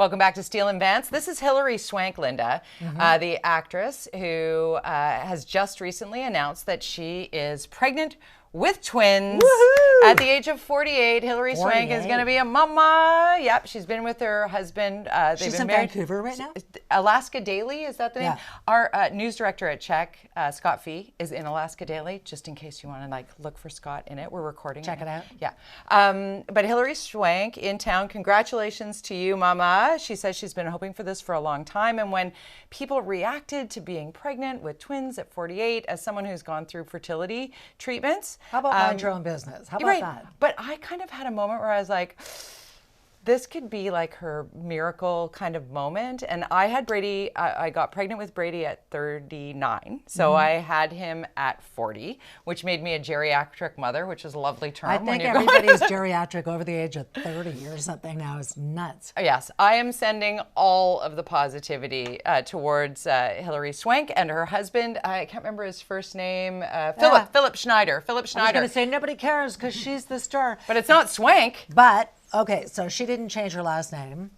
Welcome back to Steele and Vance. This is Hilary Swank, Lynda, the actress who has just recently announced that she is pregnant with twins. Woohoo! At the age of 48. Hilary Swank is going to be a mama. Yep, she's been with her husband. She's in Vancouver right now? Alaska Daily, is that the name? Yeah. Our news director at Czech, Scott Fee, is in Alaska Daily, just in case you want to look for Scott in it. We're recording Check it out. Yeah. But Hilary Swank in town, congratulations to you, mama. She says she's been hoping for this for a long time. And when people reacted to being pregnant with twins at 48, as someone who's gone through fertility treatments. How about mind your own business? How about that? But I kind of had a moment where I was like, this could be like her miracle kind of moment. And I had Brady, I got pregnant with Brady at 39. So I had him at 40, which made me a geriatric mother, which is a lovely term. I think everybody's geriatric over the age of 30 or something now. Is nuts. Yes, I am sending all of the positivity towards Hilary Swank and her husband. I can't remember his first name. Philip Schneider. I was going to say nobody cares because she's the star. But it's not Swank. But, okay, so she didn't change her last name.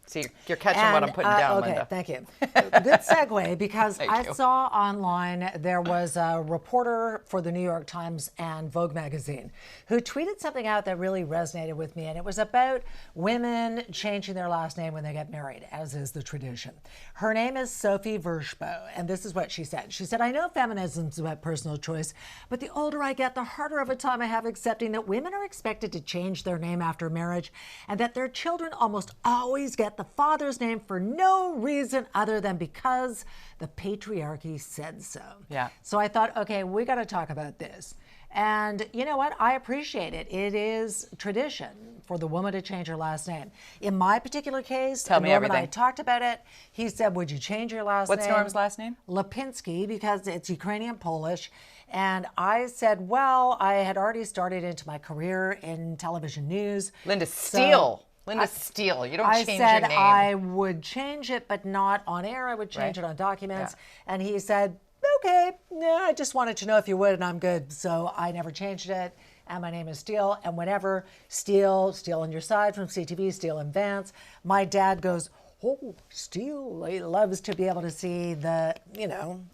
See, you're catching what I'm putting down, okay, Lynda. thank you. Good segue, because Thank I you. saw online there was a reporter for the New York Times and Vogue magazine who tweeted something out that really resonated with me, and it was about women changing their last name when they get married, as is the tradition. Her name is Sophie Vershbo, and this is what she said. She said, "I know feminism is about personal choice, but the older I get, the harder of a time I have accepting that women are expected to change their name after marriage, and that their children almost always get the father's name for no reason other than because the patriarchy said so." Yeah. So I thought, okay, we got to talk about this. And you know what? I appreciate it. It is tradition for the woman to change her last name. In my particular case, Tell me Norm and I everything. talked about it. He said, would you change your last name? What's Norm's last name? Lipinski, because it's Ukrainian Polish. And I said, well, I had already started into my career in television news. Lynda Steele. Lynda Steele. You don't I change said your name. I would change it, but not on air. I would change it on documents. Yeah. And he said, okay, yeah, I just wanted to know if you would, and I'm good. So I never changed it. And my name is Steele. And whenever Steele on your side from CTV, Steele and Vance, my dad goes, oh, Steele. He loves to be able to see the,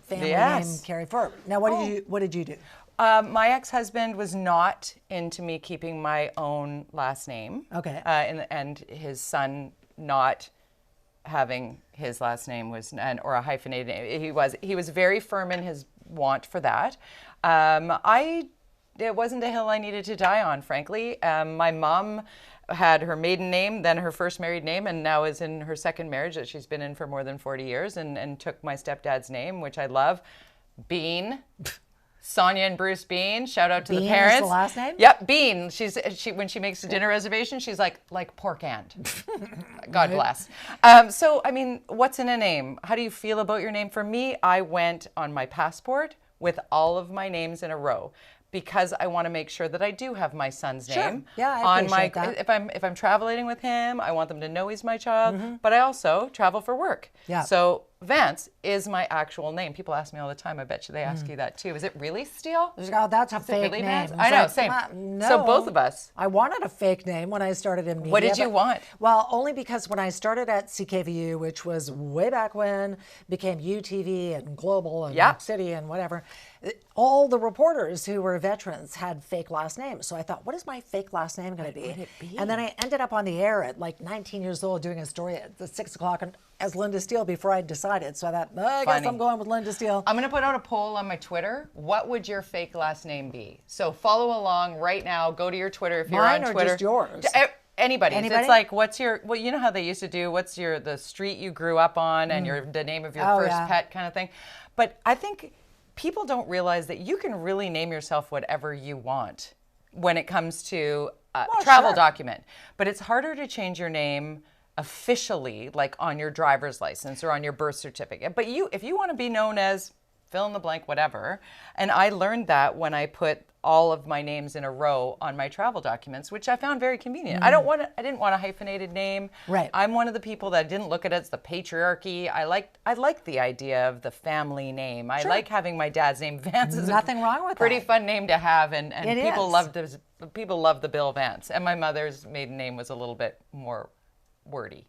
family name carry forward. Now, what did you do? My ex-husband was not into me keeping my own last name. Okay. And his son not having his last name or a hyphenated name. He was very firm in his want for that. It wasn't a hill I needed to die on, frankly. My mom had her maiden name, then her first married name, and now is in her second marriage that she's been in for more than 40 years, and took my stepdad's name, which I love, Bean. Sonia and Bruce Bean. Shout out to the parents. Bean is the last name? Yep, Bean. She when she makes a dinner reservation, she's like pork and. God bless. So, I mean, what's in a name? How do you feel about your name? For me, I went on my passport with all of my names in a row, because I want to make sure that I do have my son's name on that. If I'm traveling with him, I want them to know he's my child, but I also travel for work. Yeah. So Vance is my actual name. People ask me all the time. I bet you they ask you that too. Is it really Steele? Oh, that's a fake really name. Vance? I know, same. No. So both of us. I wanted a fake name when I started in media. What did you want? Well, only because when I started at CKVU, which was way back when, became UTV and Global and Rock City and whatever, all the reporters who were veterans had fake last names. So I thought, what is my fake last name going to be? What would it be? And then I ended up on the air at like 19 years old doing a story at 6 o'clock as Lynda Steele before I decided. So I thought, I guess I'm going with Lynda Steele. I'm going to put out a poll on my Twitter. What would your fake last name be? So follow along right now. Go to your Twitter if you're on Twitter. Mine or just yours? Anybody's. Anybody? It's like, well, you know how they used to do, what's the street you grew up on and the name of your first pet kind of thing. But I think people don't realize that you can really name yourself whatever you want when it comes to a travel document. But it's harder to change your name officially, like on your driver's license or on your birth certificate. But if you want to be known as fill in the blank, whatever. And I learned that when I put all of my names in a row on my travel documents, which I found very convenient. I didn't want a hyphenated name. Right. I'm one of the people that didn't look at it as the patriarchy. I liked the idea of the family name. I like having my dad's name. Vance is nothing wrong with pretty that. fun name to have, and It people loved the Bill Vance. And my mother's maiden name was a little bit more wordy.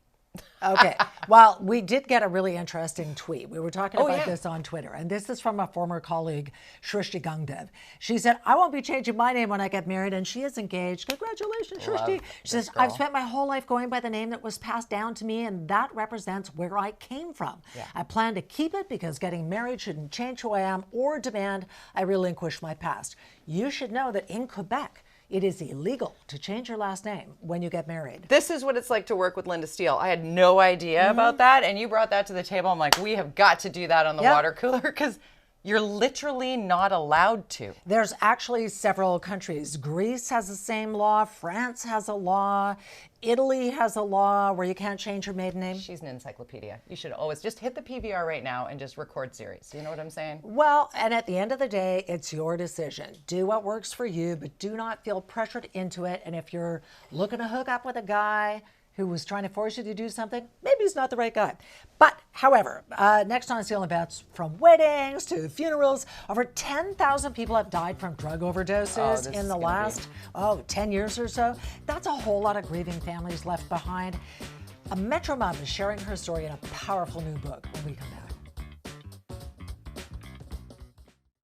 Okay. Well, we did get a really interesting tweet. We were talking about this on Twitter, and this is from a former colleague, Shrishti Gungdev. She said, I won't be changing my name when I get married, and she is engaged. Congratulations, Shrishti. She says, I've spent my whole life going by the name that was passed down to me, and that represents where I came from. Yeah. I plan to keep it because getting married shouldn't change who I am or demand I relinquish my past. You should know that in Quebec, it is illegal to change your last name when you get married. This is what it's like to work with Lynda Steele. I had no idea about that, and you brought that to the table. I'm like, we have got to do that on the water cooler, because you're literally not allowed to. There's actually several countries. Greece has the same law. France has a law. Italy has a law where you can't change your maiden name. She's an encyclopedia. You should always just hit the PVR right now and just record series. You know what I'm saying? Well, and at the end of the day, it's your decision. Do what works for you, but do not feel pressured into it. And if you're looking to hook up with a guy who was trying to force you to do something, maybe he's not the right guy. But, however, next on Steele and Bets, from weddings to funerals, over 10,000 people have died from drug overdoses in the last 10 years or so. That's a whole lot of grieving families left behind. A Metro mom is sharing her story in a powerful new book when we come back.